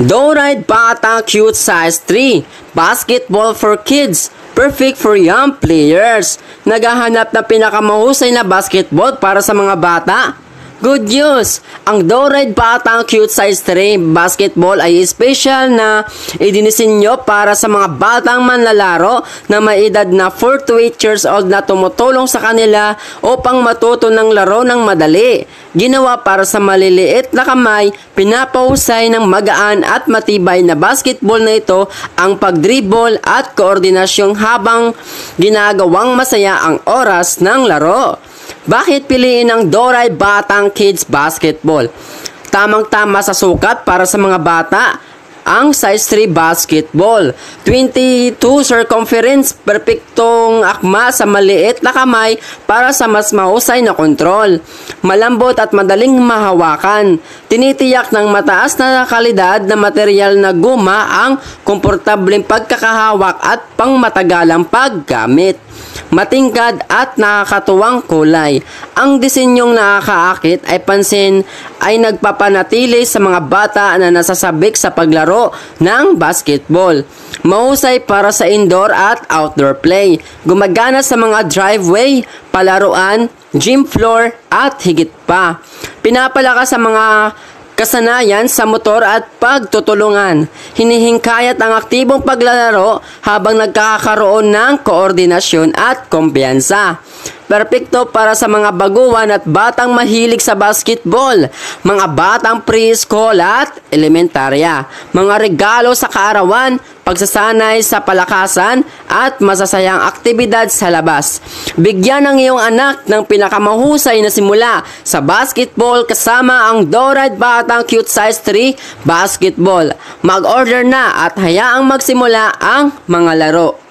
Doride Bata Cute Size 3 Basketball for Kids. Perfect for young players. Naghahanap na pinakamahusay na basketball para sa mga bata? Good news! Ang Doride Bata Cute Size 3 Basketball ay special na idinisenyo para sa mga batang manlalaro na may edad na 4 to 8 years old na tumutulong sa kanila upang matuto ng laro ng madali. Ginawa para sa maliliit na kamay, pinapahusay ng magaan at matibay na basketball na ito ang pagdribble at koordinasyong habang ginagawang masaya ang oras ng laro. Bakit piliin ang Doride Batang Kids Basketball? Tamang-tama sa sukat para sa mga bata ang size 3 basketball. 22 circumference, perpektong akma sa maliit na kamay para sa mas mahusay na kontrol. Malambot at madaling mahawakan. Tinitiyak ng mataas na kalidad na material na guma ang komportableng pagkakahawak at pangmatagalang paggamit. Matingkad at nakakatuwang kulay. Ang disenyong nakakaakit ay pansin ay nagpapanatili sa mga bata na nasasabik sa paglaro ng basketball. Mahusay para sa indoor at outdoor play. Gumagana sa mga driveway, palaruan, gym floor at higit pa. Pinapalakas sa mga kasanayan sa motor at pagtutulungan. Hinihingkayat ang aktibong paglalaro habang nagkakaroon ng koordinasyon at kumpiyansa. Perpekto para sa mga baguhan at batang mahilig sa basketball, mga batang preschool at elementarya, mga regalo sa kaarawan, pagsasanay sa palakasan at masasayang aktibidad sa labas. Bigyan ng iyong anak ng pinakamahusay na simula sa basketball kasama ang Doride Batang Cute Size 3 Basketball. Mag-order na at hayaang magsimula ang mga laro.